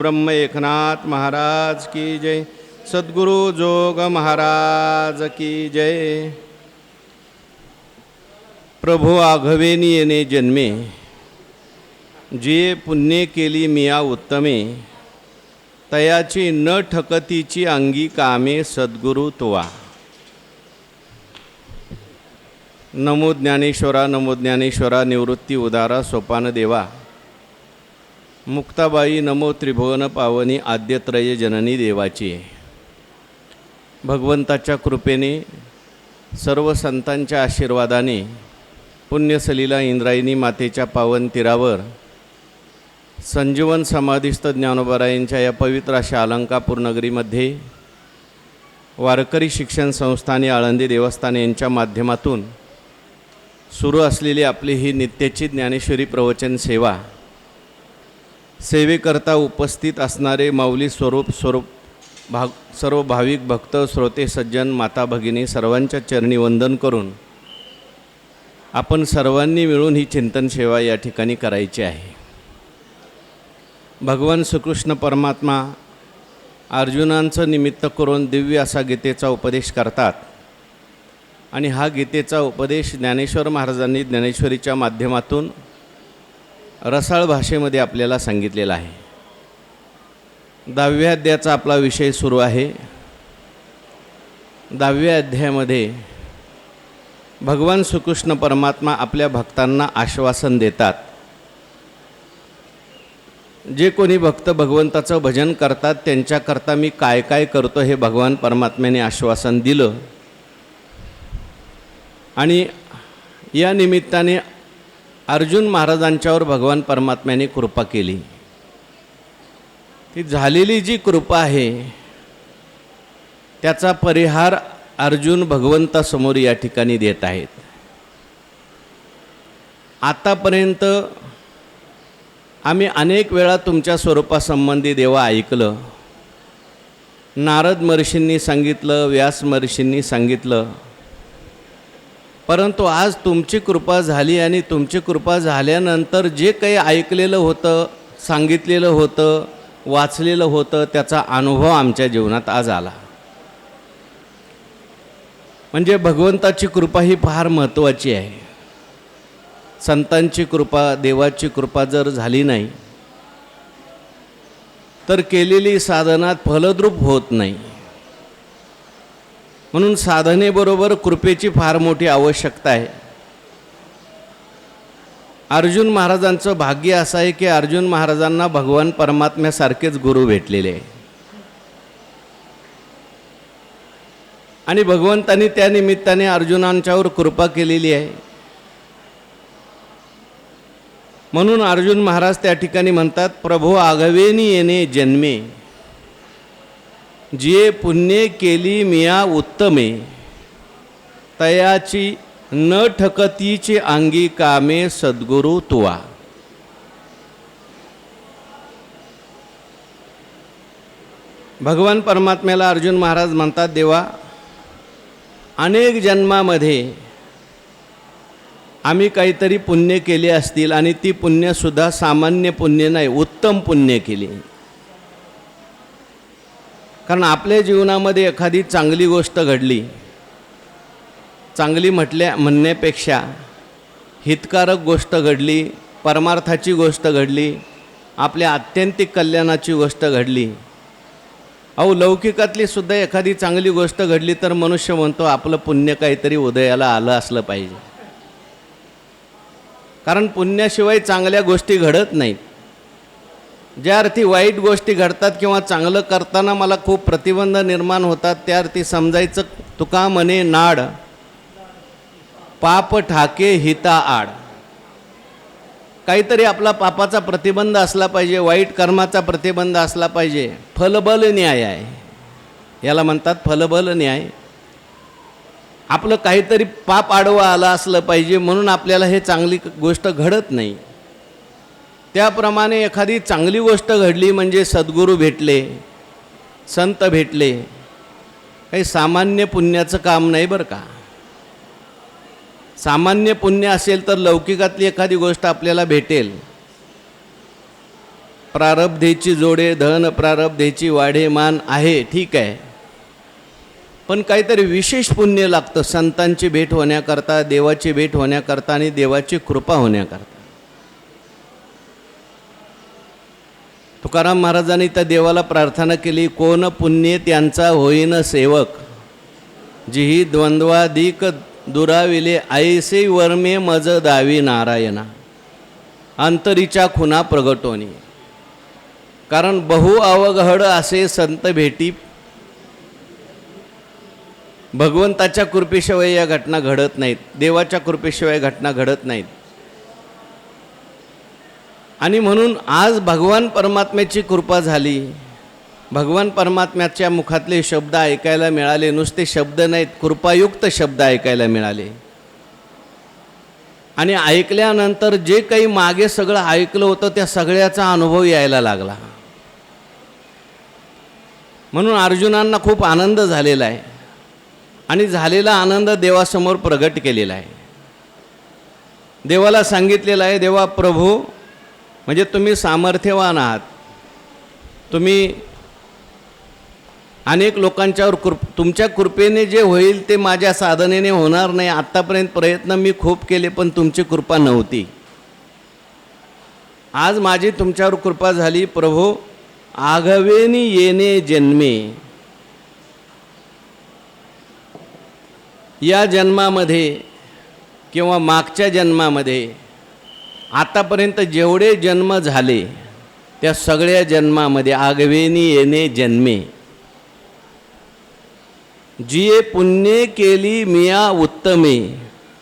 ब्रह्म एकनाथ महाराज की जय। सद्गुरु जोग महाराज की जय। प्रभो आघवेनी येणे जन्मे, जे पुण्ये केली मिया उत्तमे, तयाची न ठकतीची अंगी कामे सद्गुरु तुवा। नमो ज्ञानेश्वरा, नमो ज्ञानेश्वरा, निवृत्ती उदारा सोपान देवा। मुक्ताबाई नमो त्रिभुवन पावनी, आद्यत्रय जननी देवाची। भगवंताच्या कृपेने, सर्व संतांच्या आशीर्वादाने, पुण्यसलीला इंद्रायणी मातेच्या पावन तीरावर संजीवन समाधिस्थ ज्ञानोबारायांच्या या पवित्र अशा अलंकापूर नगरीमध्ये वारकरी शिक्षण संस्थाने आळंदी देवस्थान यांच्या माध्यमातून सुरू असलेली आपली ही नित्याची ज्ञानेश्वरी प्रवचन सेवा, सेवेकरता उपस्थित असणारे माऊली स्वरूप सर्व भाविक भक्त, श्रोते, सज्जन, माता भगिनी सर्वांच्या चरणी वंदन करून आपण सर्वांनी मिळून ही चिंतन सेवा या ठिकाणी करायची आहे। भगवान श्रीकृष्ण परमात्मा अर्जुनांचं निमित्त करून दिव्य असा गीतेचा उपदेश करतात आणि हा गीतेचा उपदेश ज्ञानेश्वर महाराजांनी ज्ञानेश्वरीच्या माध्यमातून रसाळ भाषेमध्ये आपल्याला सांगितलेला आहे। 10व्या अध्यायाचा आपला विषय सुरू आहे। 10व्या अध्यायामध्ये भगवान श्रीकृष्ण परमात्मा आपल्या भक्तांना आश्वासन देतात। जे कोणी भक्त भगवंताचं भजन करतात त्यांच्याकरता मी काय काय करतो हे भगवान परमात्म्याने आश्वासन दिलं आणि या निमित्ताने अर्जुन महाराजांच्यावर भगवान परमात्म्याने कृपा केली। ती झालेली जी कृपा आहे त्याचा परिहार अर्जुन भगवंतासमोर या ठिकाणी देत आहेत। आतापर्यंत आम्ही अनेक वेळा तुमच्या स्वरूपासंबंधी देवा ऐकलं, नारद महर्षींनी सांगितलं, व्यास महर्षींनी सांगितलं, परंतु आज तुमची कृपा झाली आणि तुमची कृपा झाल्यानंतर जे काही ऐकलेलं होतं, सांगितलेलं होतं, वाचलेलं होतं त्याचा अनुभव आमच्या जीवनात आज आला। म्हणजे भगवंताची कृपा ही फार महत्त्वाची आहे। संतांची कृपा, देवाची कृपा जर झाली नाही तर केलेली साधनात फलद्रूप होत नाही। म्हणून साधनेबरोबर कृपेची फार मोठी आवश्यकता आहे। अर्जुन महाराजांचं भाग्य असं आहे की अर्जुन महाराजांना भगवान परमात्म्यासारखेच गुरु भेटलेले आहे आणि भगवंतांनी त्या निमित्ताने अर्जुनांच्यावर कृपा केलेली आहे। म्हणून अर्जुन महाराज त्या ठिकाणी म्हणतात, प्रभो आघवेनी येणे जन्मे, जे पुण्ये केली मिया उत्तमे, तयाची न ठकतीची अंगी कामे सद्गुरु तुवा। भगवान परमात्म्याला अर्जुन महाराज म्हणतात, देवा अनेक जन्मामध्ये आम्ही काहीतरी पुण्य केले असतील आणि ती पुण्यसुद्धा सामान्य पुण्य नाही, उत्तम पुण्य केली। कारण आपल्या जीवनामध्ये एखादी चांगली गोष्ट घडली, चांगली म्हणण्यापेक्षा हितकारक गोष्ट घडली, परमार्थाची गोष्ट घडली, आपल्या आत्यंतिक कल्याणाची गोष्ट घडली, लौकिकातली सुद्धा एखादी चांगली गोष्ट घडली तर मनुष्य म्हणतो आपलं पुण्य काहीतरी उदयाला आलं असलं पाहिजे। कारण पुण्याशिवाय चांगल्या गोष्टी घडत नाहीत। ज्या अर्थी वाईट गोष्टी घडतात किंवा चांगलं करताना मला खूप प्रतिबंध निर्माण होतात त्या अर्थी समजायचं, तुका म्हणे नाड पाप ठाके हिता आड। काहीतरी आपला पापाचा प्रतिबंध असला पाहिजे, वाईट कर्माचा प्रतिबंध असला पाहिजे। फलबल न्याय आहे, याला म्हणतात फलबल न्याय। आपलं काहीतरी पाप आडवं आलं असलं पाहिजे म्हणून आपल्याला हे चांगली गोष्ट घडत नाही। त्याप्रमाणे एखादी चांगली गोष्ट घडली म्हणजे सद्गुरू भेटले, संत भेटले, काही सामान्य पुण्याचं काम नाही बरं का। सामान्य पुण्य असेल तर लौकिकातली एखादी गोष्ट आपल्याला भेटेल, प्रारब्धेची जोडे धन प्रारब्धेची वाढे मान आहे, ठीक आहे, पण काहीतरी विशेष पुण्य लागतं संतांची भेट होण्याकरता, देवाची भेट होण्याकरता आणि देवाची कृपा होण्याकरता. तुकाराम महाराजांनी त्या देवाला प्रार्थना केली, कोण पुण्य त्यांचा होईन सेवक, जिही द्वंद्वाधिक दुराविले ऐसे वर्मे मज दावी नारायणा, अंतरीच्या खुना प्रगटोनी. कारण बहु अवघड असे संत भेटी, भगवंताच्या कृपेशिवाय या घटना घडत नाहीत, देवाच्या कृपेशिवाय घटना घडत नाहीत. आणि म्हणून आज भगवान परमात्म्याची कृपा झाली, भगवान परमात्म्याच्या मुखातले शब्द ऐकायला मिळाले, नुसते शब्द नाहीत, कृपायुक्त शब्द ऐकायला मिळाले. आणि ऐकल्यानंतर जे काही मागे सगळं ऐकलं होतं त्या सगळ्याचा अनुभव यायला लागला. म्हणून अर्जुनांना खूप आनंद झालेला आहे आणि झालेला आनंद देवासमोर प्रगट केलेला आहे. देवाला सांगितलेलं आहे, देवा प्रभू, म्हणजे तुम्ही सामर्थ्यवान आहात, तुम्ही अनेक लोकांच्यावर तुमच्या कृपेने जे होईल ते माझ्या साधनेने होणार नाही. आत्तापर्यंत प्रयत्न मी खूप केले पण तुमची कृपा नव्हती. आज माझी तुमच्यावर कृपा झाली प्रभू. आघवेनी येणे जन्मे, या जन्मामध्ये किंवा मागच्या जन्मामध्ये आतापर्यंत जेवढे जन्म झाले त्या सगळ्या जन्मामध्ये आगवेनी येणे जन्मे, जिये पुण्य केली मिया उत्तमे,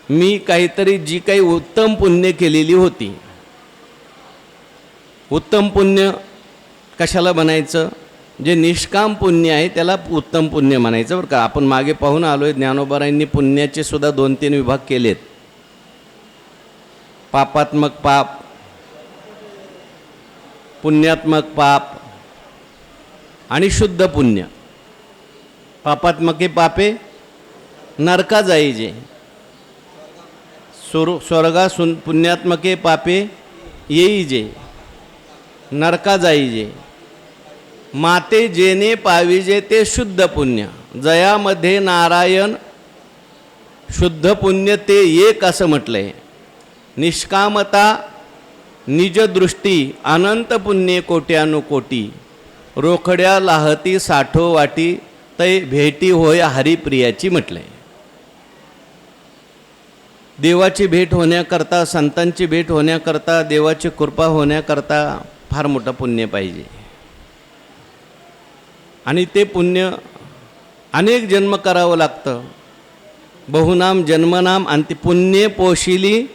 मी काहीतरी जी काही उत्तम पुण्य केलेली होती. उत्तम पुण्य कशाला म्हणायचं? जे निष्काम पुण्य आहे त्याला उत्तम पुण्य म्हणायचं बरं का. आपण मागे पाहून आलो आहे, ज्ञानोबारायांनी पुण्याचे सुद्धा 2-3 विभाग केलेत. पापात्मक पाप, पुण्यात्मक पाप आणि शुद्ध पुण्य. पापात्मके पापे नरका जाईजे, स्वर्गा पुण्यात्मके पापे येईजे, नरका जाईजे. माते जेने पाविजे ते शुद्ध पुण्य, जयामध्ये नारायण शुद्ध पुण्य ते एक असं म्हटलंय. निष्कामता निजदृष्टी अनंत पुण्ये कोट्यानुकोटी, रोखड्या लाहती साठो वाटी, तै भेटी होय हरिप्रियाची म्हटलंय. देवाची भेट होण्याकरता, संतांची भेट होण्याकरता, देवाची कृपा होण्याकरता फार मोठं पुण्य पाहिजे. आणि ते पुण्य अनेक जन्म करावं लागतं. बहुनाम जन्मनाम आणि ती पुण्य पोशिली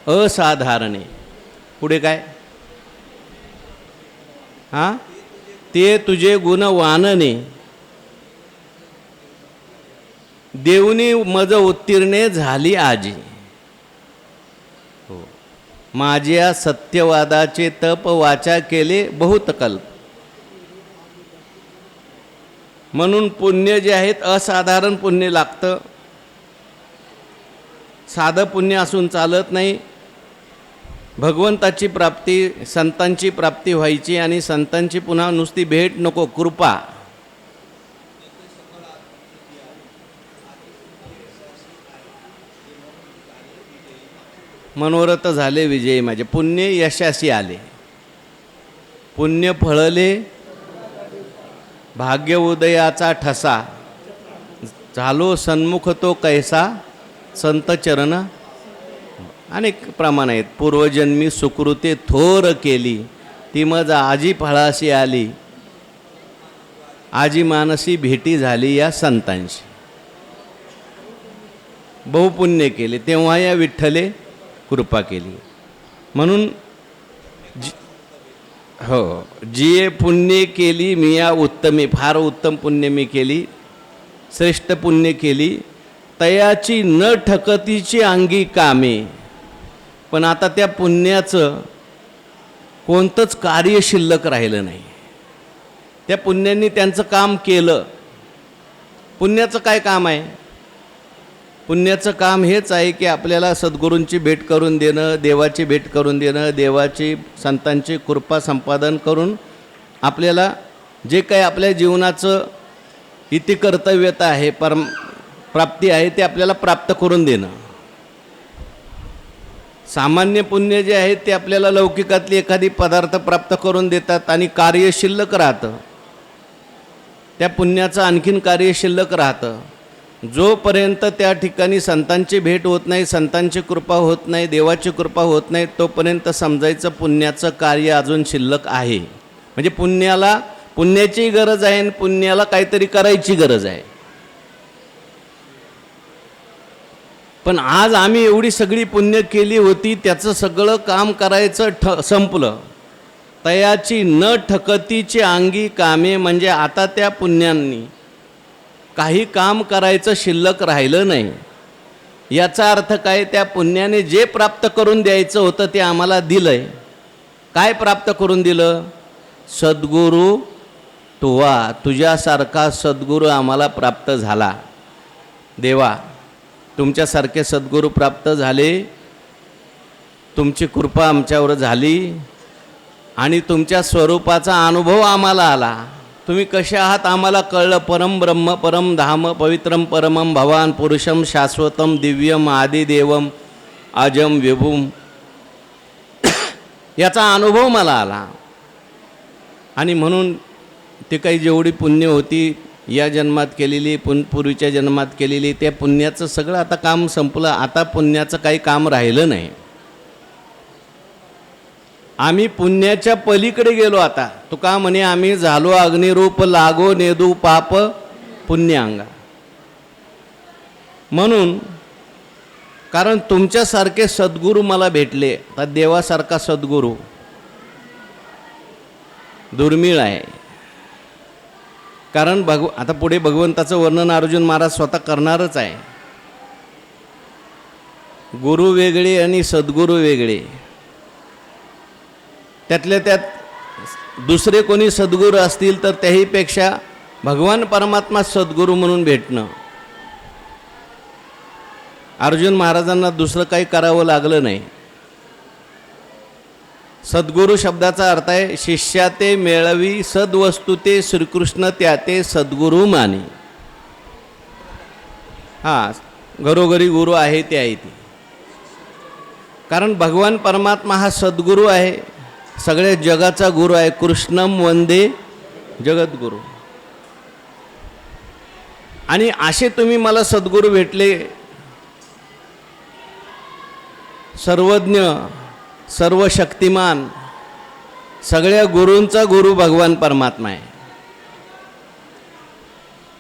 असाधारणे. पुढे काय? हां, ते तुझे गुण वानने, देवनी मज उत्तीर्णे झाली आजी. हो, माझ्या सत्यवादाचे तप वाचा केले बहुत कल्प. म्हणून पुण्य जे आहेत असाधारण पुण्य लागतं. साधं पुण्य असून चालत नाही. भगवंताची प्राप्ती, संतांची प्राप्ती व्हायची आणि संतांची पुन्हा नुसती भेट नको, कृपा. मनोरथ झाले विजयी माझे, पुण्य यशाशी आले, पुण्य फळले भाग्य उदयाचा ठसा, झालो सन्मुख तो कैसा संत चरण. अनेक प्रमाण आहेत. पूर्वजन्मी सुकृते थोर केली, ती मज आजी फळाशी आली, आजी मानसी भेटी झाली या संतांशी. बहुपुण्य केले तेव्हा या विठ्ठले कृपा केली. म्हणून हो, जिये पुण्य केली मिया उत्तमे, फार उत्तम पुण्य मी केली, श्रेष्ठ पुण्य केली, तयाची न ठकतीची अंगी कामे. पण आता त्या पुण्याचं कोणतंच कार्य शिल्लक राहिलं नाही. त्या पुण्यांनी त्यांचं काम केलं. पुण्याचं काय काम आहे? पुण्याचं काम हेच आहे की आपल्याला सद्गुरूंची भेट करून देणं, देवाची भेट करून देणं, देवाची संतांची कृपा संपादन करून आपल्याला जे काही आपल्या जीवनाचं इति कर्तव्यता आहे, प्राप्ती आहे, ते आपल्याला प्राप्त करून देणं. सामान्य पुण्य जे आहे ते आपल्याला लौकिकातली एखादी पदार्थ प्राप्त करून देतात आणि कार्य शिल्लक राहतं. त्या पुण्याचं आणखीन कार्य शिल्लक राहतं. जोपर्यंत त्या ठिकाणी संतांची भेट होत नाही, संतांची कृपा होत नाही, देवाची कृपा होत नाही, तोपर्यंत समजायचं पुण्याचं कार्य अजून शिल्लक आहे. म्हणजे पुण्याची गरज आहे आणि पुण्याला काहीतरी करायची गरज आहे. पण आज आम्ही एवढी सगळी पुण्य केली होती, त्याचं सगळं काम करायचं संपलं. तयाची न ठकतीची अंगी कामे, म्हणजे आता त्या पुण्यांनी काही काम करायचं शिल्लक राहिलं नाही. याचा अर्थ काय? त्या पुण्याने जे प्राप्त करून द्यायचं होतं ते आम्हाला दिलंय. काय प्राप्त करून दिलं? सद्गुरू तुवा, तुझ्यासारखा सद्गुरू आम्हाला प्राप्त झाला. देवा, तुमच्यासारखे सद्गुरू प्राप्त झाले, तुमची कृपा आमच्यावर झाली आणि तुमच्या स्वरूपाचा अनुभव आम्हाला आला. तुम्ही कसे आहात आम्हाला कळलं. परम ब्रह्म, परम धाम, पवित्रम परमम भवान पुरुषम शाश्वतम दिव्यम आदिदेवम अजम विभूम, याचा अनुभव मला आला. आणि म्हणून ते काही जेवढी पुण्य होती या जन्मात केलेली, पूर्वीच्या जन्मात केलेली, त्या पुण्याचं सगळं आता काम संपलं. आता पुण्याचं काही काम राहिलं नाही. आम्ही पुण्याच्या पलीकडे गेलो. आता तुका म्हणे आम्ही झालो अग्निरूप, लागो नेदू पाप पुण्यांगा. म्हणून कारण तुमच्यासारखे सद्गुरू मला भेटले. तर देवासारखा सद्गुरू दुर्मिळ आहे. कारण आता पुढे भगवंताचं वर्णन अर्जुन महाराज स्वतः करणारच आहे. गुरु वेगळे आणि सद्गुरू वेगळे. त्यातल्या त्यात दुसरे कोणी सद्गुरू असतील तर त्याहीपेक्षा भगवान परमात्मा सद्गुरू म्हणून भेटणं. अर्जुन महाराजांना दुसरं काही करावं लागलं नाही. सद्गुरू शब्दाचा अर्थ आहे शिष्या ते मेळवी सद्वस्तु ते श्रीकृष्ण त्या ते सद्गुरू माने. घरोघरी गुरु आहे ते आहे ते. कारण भगवान परमात्मा हा सद्गुरू आहे, सगळ्या जगाचा गुरु आहे. कृष्णम वंदे जगद्गुरु. आणि असे तुम्ही मला सद्गुरू भेटले, सर्वज्ञ, सर्व शक्तिमान, सगळ्या गुरूंचा गुरु भगवान परमात्मा आहे.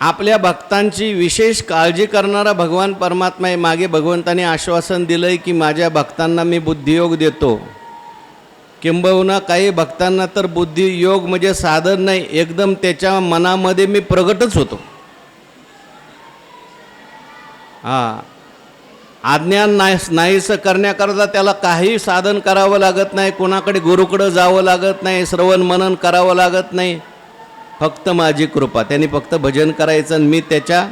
आपल्या भक्तांची विशेष काळजी करणारा भगवान परमात्मा आहे. मागे भगवंताने आश्वासन दिलंय की माझ्या भक्तांना मी बुद्धियोग देतो. किंबहुना काही भक्तांना तर बुद्धियोग म्हणजे साधन नाही, एकदम त्याच्या मनामध्ये मी प्रगटच होतो. अज्ञान नाहीसं करण्याकरता त्याला काही साधन करावं लागत नाही, कोणाकडे गुरुकडं जावं लागत नाही, श्रवण मनन करावं लागत नाही. फक्त माझी कृपा. त्यांनी फक्त भजन करायचं आणि मी त्याच्या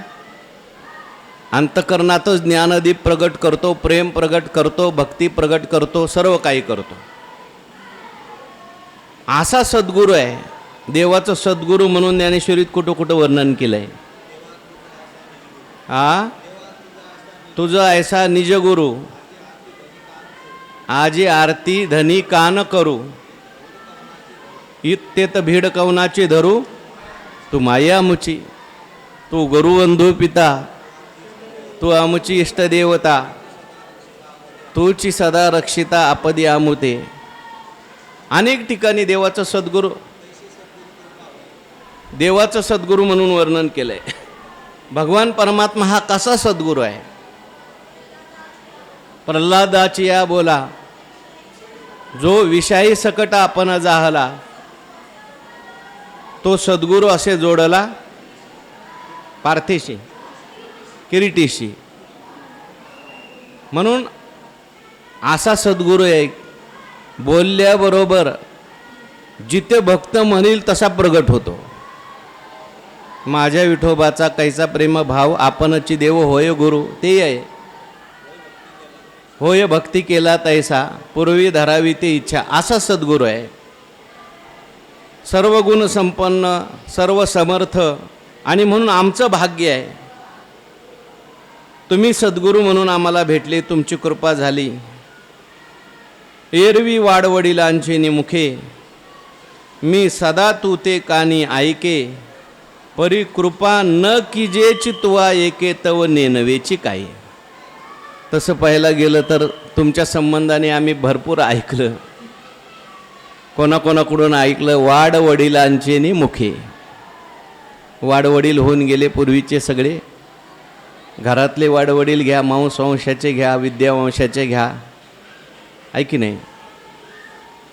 अंतकरणातच ज्ञानदीप प्रगट करतो, प्रेम प्रगट करतो, भक्ती प्रगट करतो, सर्व काही करतो. असा सद्गुरू आहे. देवाचं सद्गुरू म्हणून ज्ञानेश्वरीत कुठं कुठं वर्णन केलं आहे. तुझं ऐसा निज गुरु आजी आरती धनी कान करू, इत्येत भीड कवनाची धरू, तू माया आमुची, तू गुरुवंधू पिता, तू आमुची इष्टदेवता, तूची सदा रक्षिता आपदी आमुते. अनेक ठिकाणी देवाचं सद्गुरू म्हणून वर्णन केलंय. भगवान परमात्मा हा कसा सद्गुरू आहे? प्रल्हादाची या बोला, जो विषयी सकट आपण जाहला, तो सद्गुरू असे जोडला पार्थीशी, किरीटीशी. म्हणून असा सद्गुरू आहे, बोलल्याबरोबर जिथे भक्त म्हणेल तसा प्रगट होतो. माझ्या विठोबाचा कैसा प्रेम भाव आपणची देव होय गुरु ते आहे. होय भक्ती केला तैसा पूर्वी धरावी ते इच्छा असा सद्गुरू आहे. सर्व गुण संपन्न सर्व समर्थ आणि म्हणून आमचं भाग्य आहे तुम्ही सद्गुरू म्हणून आम्हाला भेटले. तुमची कृपा झाली. एरवी वाडवडिलांचे निमुखे मी सदा तू ते कानी ऐके परी कृपा न कीजेची तुवा एके तव नेनवेची काय. तसं पाहायला गेलं तर तुमच्या संबंधाने आम्ही भरपूर ऐकलं. कोणाकोणाकडून ऐकलं? वाडवडिलांचे निमुखे. वाडवडील होऊन गेले पूर्वीचे सगळे. घरातले वाडवडील घ्या, मांसवंशाचे घ्या, विद्यावंशाचे घ्या, आहे की नाही.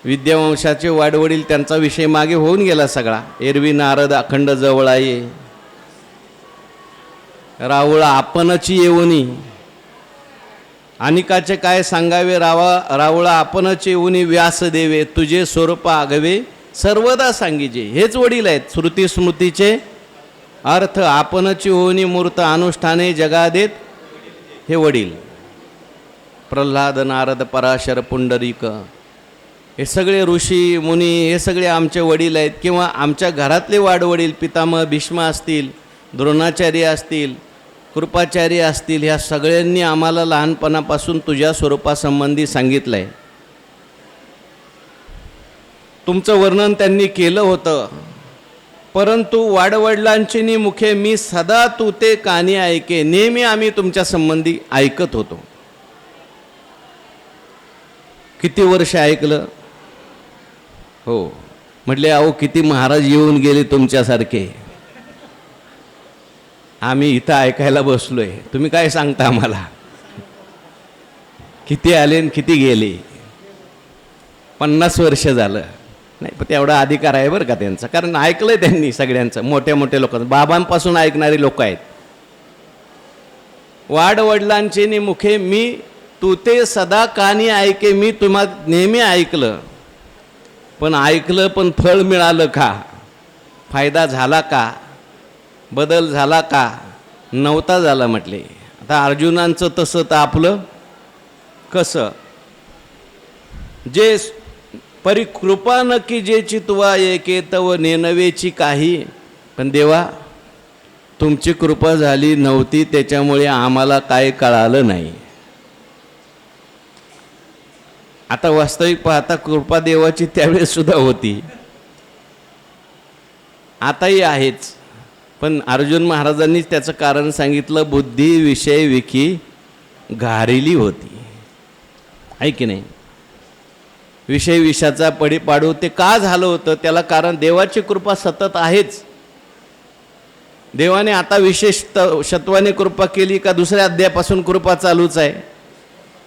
विद्यावंशाचे वाडवडील त्यांचा विषय मागे होऊन गेला सगळा. एरवी नारद अखंड जवळा ये रावळा आपणची येऊनी. अनिकाचे काय सांगावे रावळा आपणच येऊनी व्यास देवे तुझे स्वरूप आगवे सर्वदा सांगीजे. हेच वडील आहेत. श्रुती स्मृतीचे अर्थ आपणची होनी मूर्त अनुष्ठाने जगा देत हे वडील. प्रल्हाद नारद पराशर पुंडरीक हे सगळे ऋषी मुनी हे सगळे आमचे वडील आहेत. किंवा आमच्या घरातले वाडवडील पितामह भीष्म असतील, द्रोणाचार्य असतील, कृपाचार्य असतील, ह्या सगळ्यांनी आम्हाला लहानपणापासून तुझ्या स्वरूपासंबंधी सांगितलं आहे. तुमचं वर्णन त्यांनी केलं होतं. परंतु वाडवडिलांची निमुखे मी सदा तू ते कानी ऐके. नेहमी आम्ही तुमच्या संबंधी ऐकत होतो. किती वर्ष ऐकलं? हो म्हटले अहो किती महाराज येऊन गेले तुमच्यासारखे. आम्ही इथं ऐकायला बसलोय. तुम्ही काय सांगता आम्हाला? किती आले आणि किती गेले? 50 वर्ष झालं. नाही पण तेवढा अधिकार आहे बरं का त्यांचा. कारण ऐकलंय त्यांनी सगळ्यांचं. मोठ्या मोठ्या लोकांचं बाबांपासून ऐकणारी लोक आहेत. वाडवडिलांचे निमुखे मी तू ते सदा कानी ऐके. मी तुम्हा नेहमी ऐकलं. पण ऐकलं पण फळ मिळालं का? फायदा झाला का? बदल झाला का? नव्हता झाला म्हटले. आता अर्जुनांचं तसं तर आपलं कसं? जे परिकृपा न की जे चितवा एके तव नेनवेची काही. पण देवा तुमची कृपा झाली नव्हती त्याच्यामुळे आम्हाला काय कळालं नाही. आता वास्तविक पाहता कृपा देवाची त्यावेळेस सुद्धा होती, आताही आहेच. पण अर्जुन महाराजांनीच त्याचं कारण सांगितलं. बुद्धी विषय विकी घारिली होती, आहे की नाही. विषय विषयाचा पडी पाडू ते का झालं होतं त्याला कारण देवाची कृपा सतत आहेच. देवाने आता विशेष शत्वाने कृपा केली का दुसऱ्या अध्यायापासून कृपा चालूच आहे?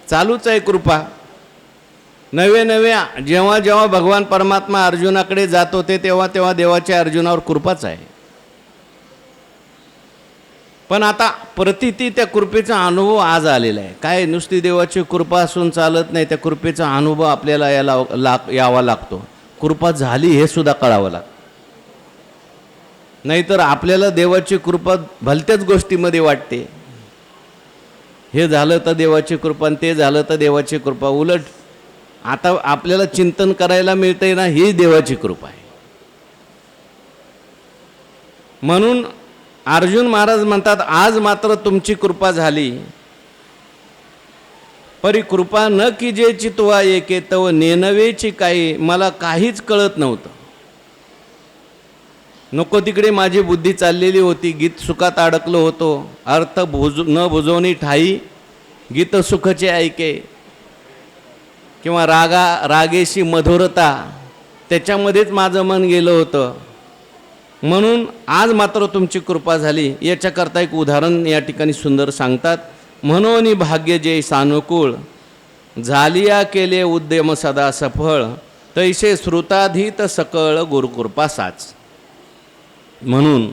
चालूच आहे कृपा. नवे नवे जेव्हा जेव्हा भगवान परमात्मा अर्जुनाकडे जात होते तेव्हा तेव्हा देवाच्या अर्जुनावर कृपाच आहे. पण आता प्रतिती त्या कृपेचा अनुभव आज आलेला आहे. काय नुसती देवाची कृपा असून चालत नाही. त्या कृपेचा अनुभव आपल्याला यावा लागतो. कृपा झाली हे सुद्धा कळावं लागतं. नाहीतर आपल्याला देवाची कृपा भलत्याच गोष्टीमध्ये वाटते. हे झालं तर देवाची कृपा आणि ते झालं तर देवाची कृपा. उलट आता आपल्याला चिंतन करायला मिळतंय ना, ही देवाची कृपा आहे. म्हणून अर्जुन महाराज म्हणतात आज मात्र तुमची कृपा झाली. परी कृपा न की जे चितवा एके तव नेनवेची काही. मला काहीच कळत नव्हतं. नको तिकडे माझी बुद्धी चाललेली होती. गीत सुखात अडकलो होतो. अर्थ न बुजवणी ठाई गीत सुखचे ऐके. किंवा रागेशी मधुरता त्याच्यामध्येच माझं मन गेलं होतं. म्हणून आज मात्र तुमची कृपा झाली. याच्याकरता एक उदाहरण या ठिकाणी सुंदर सांगतात. म्हणून भाग्य जे सानुकूळ झालिया केले उद्यम सदा सफळ तैसे श्रुताधीत सकळ गुरुकृपा साच. म्हणून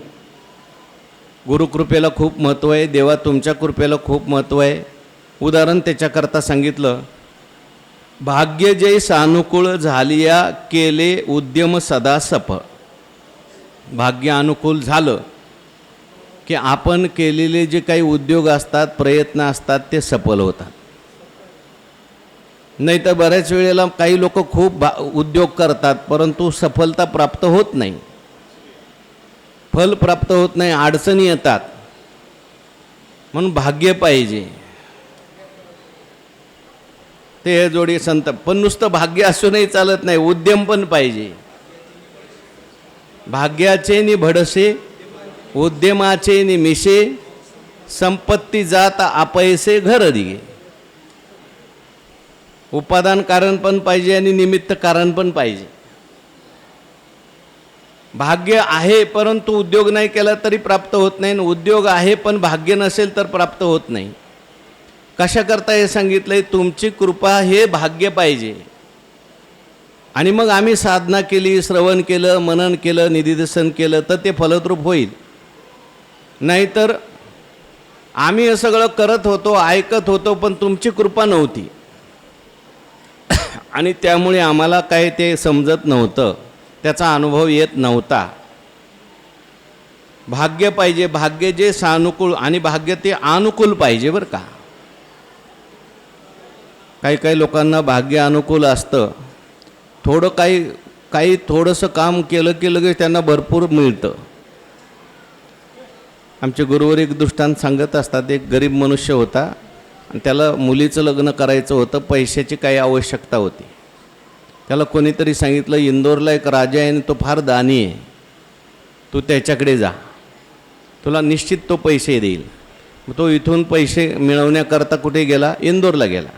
गुरुकृपेला खूप महत्त्व आहे. देवा तुमच्या कृपेला खूप महत्त्व आहे. उदाहरण त्याच्याकरता सांगितलं. भाग्य जे सानुकूळ झालिया केले उद्यम सदा सफळ. भाग्य अनुकूल झालं की आपण केलेले जे काही उद्योग असतात, प्रयत्न असतात, ते सफल होतात. नाही तर बऱ्याच वेळेला काही लोक खूप उद्योग करतात, परंतु सफलता प्राप्त होत नाही, फल प्राप्त होत नाही, अडचणी येतात. म्हणून भाग्य पाहिजे. ते हे जोडी संत. पण नुसतं भाग्य असूनही चालत नाही, उद्यम पण पाहिजे. भाग्याचे नि भडसे, उद्यमाचे नि मिशे, संपत्ती जात अपयसे घर दिगे. उपादान कारण पण पाहिजे आणि निमित्त कारण पण पाहिजे. भाग्य आहे परंतु उद्योग नाही केला तरी प्राप्त होत नाही, उद्योग आहे पण भाग्य नसेल तर प्राप्त होत नाही. कशा करता हे सांगितलंय? तुमची कृपा हे भाग्य पाहिजे. आणि मग आम्ही साधना केली, श्रवण केलं, मनन केलं, निधिध्यासन केलं तर ते फलद्रूप होईल. नाहीतर आम्ही हे सगळं करत होतो, ऐकत होतो, पण तुमची कृपा नव्हती आणि त्यामुळे आम्हाला काय ते समजत नव्हतं, त्याचा अनुभव येत नव्हता. भाग्य पाहिजे. भाग्य जे सानुकूल आणि भाग्य ते अनुकूल पाहिजे बरं का. काही काही लोकांना भाग्य अनुकूल असतं, थोडं काही थोडंसं काम केलं की लगेच त्यांना भरपूर मिळतं. आमचे गुरुवर एक दृष्टांत सांगत असतात. एक गरीब मनुष्य होता आणि त्याला मुलीचं लग्न करायचं होतं, पैशाची काही आवश्यकता होती. त्याला कोणीतरी सांगितलं, इंदोरला एक राजा आहे आणि तो फार दानी आहे, तू त्याच्याकडे जा, तुला निश्चित तो पैसे देईल. तो इथून पैसे मिळवण्याकरता कुठे गेला? इंदोरला गेला.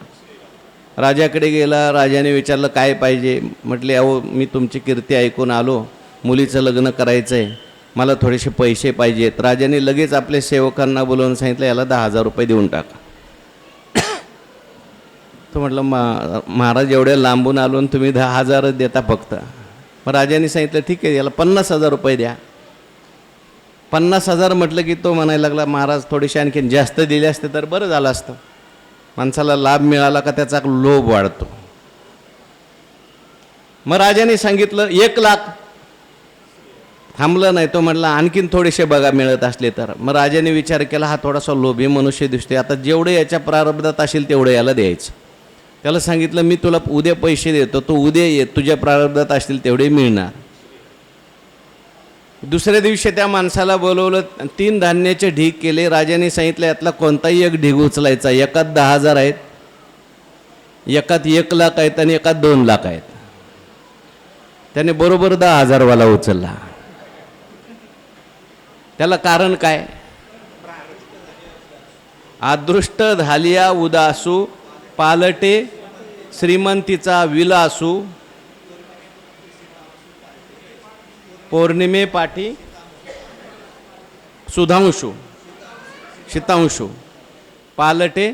राजाकडे गेला. राजाने विचारलं काय पाहिजे? म्हटले, अहो मी तुमची कीर्ती ऐकून आलो, मुलीचं लग्न करायचं आहे, मला थोडेसे पैसे पाहिजेत. राजाने लगेच आपल्या सेवकांना बोलवून सांगितलं, याला 10,000 रुपये देऊन टाका. तो म्हटलं, महाराज एवढ्या लांबून आलो आणि तुम्ही 10,000 देता फक्त. मग राजाने सांगितलं, ठीक आहे, याला 50,000 रुपये द्या. 50,000 म्हटलं की तो म्हणायला लागला, महाराज थोडेसे आणखीन जास्त दिले असते तर बरं झालं असतं. माणसाला लाभ मिळाला का त्याचा लोभ वाढतो. मग राजाने सांगितलं 1,00,000. थांबलं नाही. तो म्हटला आणखीन थोडेसे बघा मिळत असले तर. मग राजाने विचार केला, हा थोडासा लोभी मनुष्य दिसतोय, आता जेवढे याच्या प्रारब्धात असेल तेवढं याला द्यायचं. त्याला सांगितलं, मी तुला उद्या पैसे देतो, तू उद्या ये, तुझ्या प्रारब्धात असतील तेवढे मिळणार. दुसऱ्या दिवशी त्या माणसाला बोलवलं, 3 धान्याचे ढीग केले. राजाने सांगितलं, यातला कोणताही एक ढीग उचलायचा. एकात 10,000 आहेत, एकात 1,00,000 आहेत आणि एकात 2,00,000 आहेत. त्याने बरोबर 10,000 वाला उचलला. त्याला कारण काय? अदृष्ट झालिया उदासू, पालटे श्रीमंतीचा विलासू, पौर्णिमे पाठी सुधांशू शीतांशू, पालटे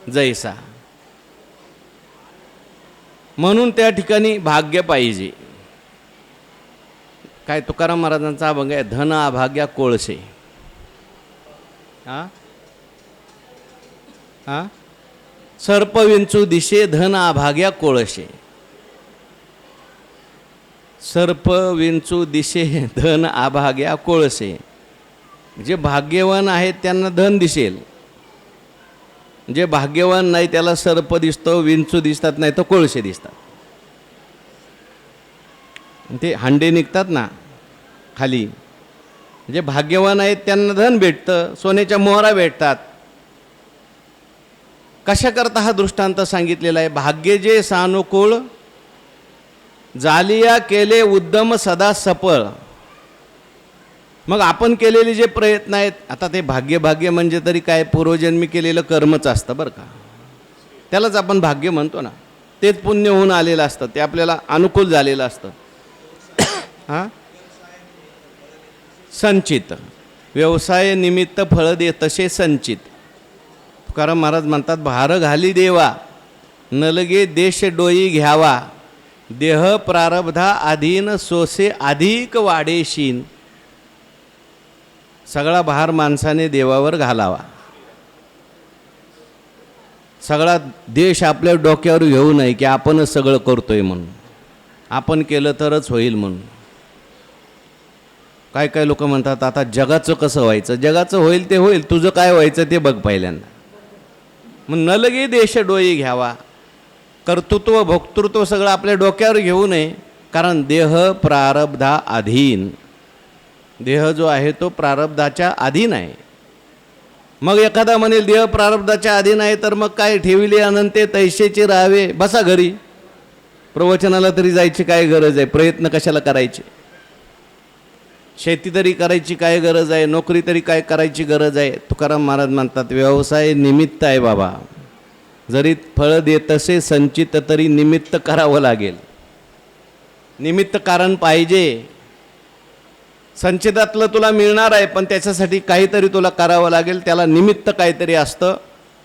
जैसा. म्हणून त्या ठिकाणी भाग्य पाहिजे. काय तुकाराम महाराजांचा अभंग आहे, धन अभाग्या कोळसे. सर्प विंचू दिशे, धन अभाग्या कोळसे. सर्प विंचू दिशे, धन अभाग्या कोळसे. जे भाग्यवान आहेत त्यांना धन दिसेल, जे भाग्यवान नाही त्याला सर्प दिसतो, विंचू दिसतात, नाही तर कोळसे दिसतात. ते हांडे निघतात ना खाली. जे भाग्यवान आहेत त्यांना धन भेटतं, सोन्याच्या मोहरा भेटतात. कशा करता हा दृष्टांत सांगितलेला आहे? भाग्य जे सानुकूळ, जालिया केले उद्यम सदा सफळ. मग आपण केलेले जे प्रयत्न आहेत, आता ते भाग्य म्हणजे तरी काय, पूर्वजन्मी केलेलं कर्मच असतं बरं का. त्यालाच आपण भाग्य म्हणतो ना. तेच पुण्य होऊन आलेलं असतं, ते आपल्याला अनुकूल झालेलं असतं. संचित व्यवसाय निमित्त फळ दे तसे संचित. तुकाराम महाराज म्हणतात, भार घाली देवा नलगे देश डोई घ्यावा, देह प्रारब्धा अधीन सोसे अधिक वाढेशीन. सगळा भार माणसाने देवावर घालावा. सगळा देश आपल्या डोक्यावर घेऊ नये की आपणच सगळं करतोय म्हणून, आपण केलं तरच होईल म्हणून. काय काय लोक म्हणतात आता जगाचं कसं व्हायचं, जगाचं होईल ते होईल, तुझं काय व्हायचं ते बघ पहिल्यांदा. मग न लगे देश डोई घ्यावा, कर्तृत्व भोक्तृत्व सगळं आपल्या डोक्यावर घेऊ नये, कारण देह प्रारब्धा अधीन, देह जो आहे तो प्रारब्धाच्या अधीन आहे. मग एखादा म्हणेल देह प्रारब्धाच्या अधीन आहे तर मग काय ठेविले अनंते तैसेचे राहावे, बसा घरी, प्रवचनाला तरी जायची काय गरज आहे, प्रयत्न कशाला करायचे, शेती तरी करायची काय गरज आहे, नोकरी तरी काय करायची गरज आहे. तुकाराम महाराज म्हणतात व्यवसाय निमित्त आहे बाबा, जरी फळ देत असे संचित तरी निमित्त करावं लागेल, निमित्त कारण पाहिजे. संचितातलं तुला मिळणार आहे पण त्याच्यासाठी काहीतरी तुला करावं लागेल, त्याला निमित्त काहीतरी असतं,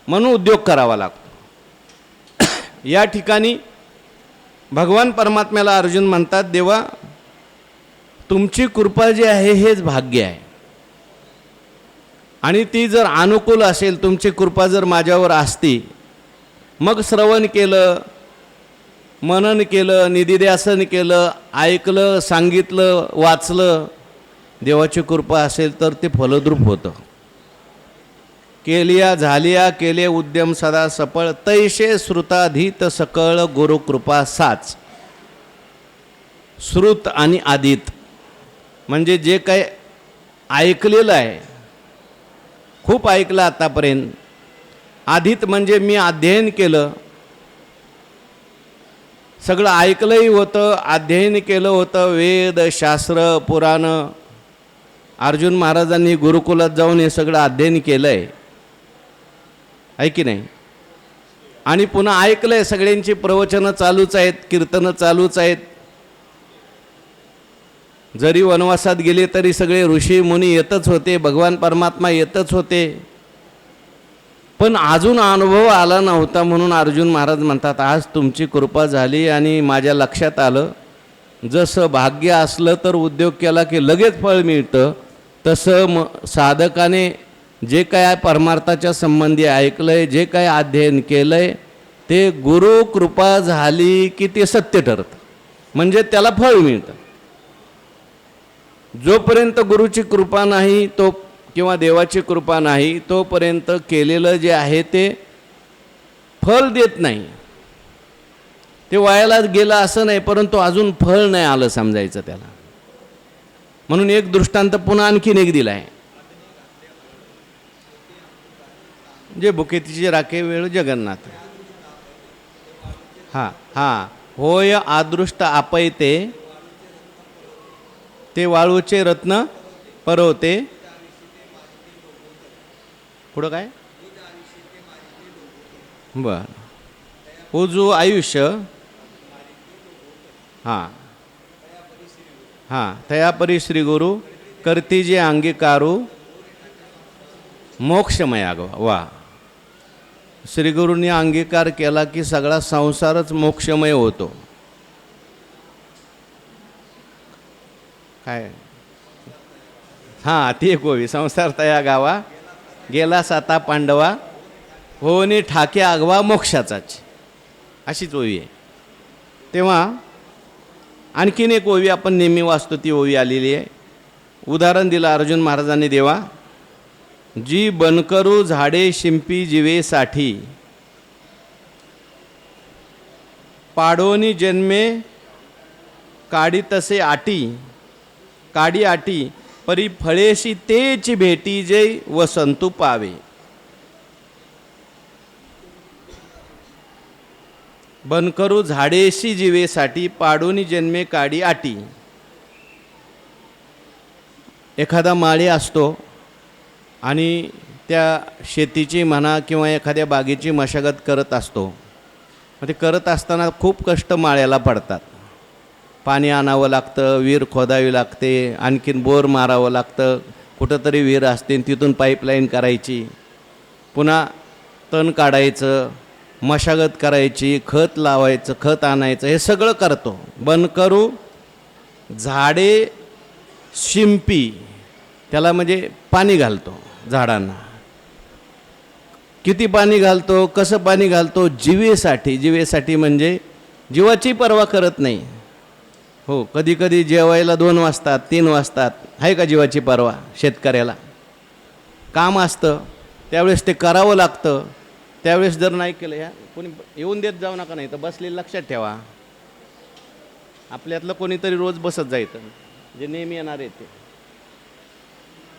म्हणून उद्योग करावा लागतो. या ठिकाणी भगवान परमात्म्याला अर्जुन म्हणतात देवा तुमची कृपा जी आहे हेच भाग्य आहे, आणि ती जर अनुकूल असेल, तुमची कृपा जर माझ्यावर असती, मग श्रवण केलं, मनन केलं, निधिध्यासन केलं, ऐकलं, सांगितलं, वाचलं, देवाची कृपा असेल तर ते फलद्रूप होतं. केलिया झालिया केले उद्यम सदा सफळ, तैसे श्रुताधीत सकळ गुरुकृपा साच. श्रुत आणि आदित म्हणजे जे काही ऐकलेलं आहे, खूप ऐकलं आतापर्यंत. आदित म्हणजे मी अध्ययन केलं, सगळं ऐकलंही होतं, अध्ययन केलं होतं, वेद शास्त्र पुराण. अर्जुन महाराजांनी गुरुकुलात जाऊन हे सगळं अध्ययन केलं आहे की नाही, आणि पुन्हा ऐकलं आहे, सगळ्यांची प्रवचनं चालूच आहेत, कीर्तनं चालूच आहेत. जरी वनवासात गेले तरी सगळे ऋषी मुनी येतच होते, भगवान परमात्मा येतच होते, पण अजून अनुभव आला नव्हता. म्हणून अर्जुन महाराज म्हणतात आज तुमची कृपा झाली आणि माझ्या लक्षात आलं, जसं भाग्य असलं तर उद्योग केला की लगेच फळ मिळतं, तसं साधकाने जे काय परमार्थाच्या संबंधी ऐकलं आहे, जे काय अध्ययन केलं आहे, ते गुरु कृपा झाली की ते सत्य ठरतं, म्हणजे त्याला फळ मिळतं. जोपर्यंत गुरुची कृपा नाही तो किंवा देवाची कृपा नाही तोपर्यंत केलेलं जे आहे ते फळ देत नाही. ते वायाला गेलं असं नाही, परंतु अजून फळ नाही आलं समजायचं त्याला. म्हणून एक दृष्टांत पुन्हा आणखीन एक दिला आहे, जे भुकेतीचे राखे वेळ जगन्नाथ. हां हां होय आदृष्ट आपयते, ते वाळूचे रत्न परवते. पुढं काय बर उजू आयुष्य. हां हां तयापरी श्री गुरु करती जे अंगीकारू मोक्षमय आगवा. वा, श्रीगुरूंनी अंगीकार केला की सगळा संसारच मोक्षमय होतो. काय हां ती एक ओवी, संसार तया गावा गेला साता पांडवा, होनी ठाके आगवा मोक्षाचाच, अशीच ओवी आहे. तेव्हा आणखीन एक ओवी आपण नेहमी वाचतो, ती ओवी आलेली आहे. उदाहरण दिलं अर्जुन महाराजांनी, देवा जी बनकरू झाडे शिंपी जीवेसाठी, पाडोनी जन्मे काडी तसे आटी, काडी आटी परी फळेशी तेची भेटी जे वसंतू पावे. बनकरू झाडेशी जीवेसाठी, पाडोनी जन्मे काडी आटी. एखादा माळी असतो आणि त्या शेतीची म्हणा किंवा एखाद्या बागेची मशागत करत असतो. मग ते करत असताना खूप कष्ट माळ्याला पडतात. पाणी आणावं लागतं, विहीर खोदावी लागते, आणखीन बोर मारावं लागतं, कुठंतरी विहीर असते तिथून पाईपलाईन करायची, पुन्हा तण काढायचं, मशागत करायची, खत लावायचं, खत आणायचं, हे सगळं करतो. बनकरू झाडे शिंपी, त्याला म्हणजे पाणी घालतो झाडांना. किती पाणी घालतो, कसं पाणी घालतो? जीवेसाठी. जीवेसाठी म्हणजे जीवाची पर्वा करत नाही. हो, कधी कधी जेवायला 2 वाजतात, 3 वाजतात, आहे का जीवाची पर्वा शेतकऱ्याला? काम असतं त्यावेळेस ते करावं लागतं, त्यावेळेस जर नाही केलं ह्या कोणी येऊन देत जाऊ नका, नाही तर बसलेलं लक्षात ठेवा. आपल्यातलं कोणीतरी रोज बसत जायचं जे नेहमी येणार आहे ते.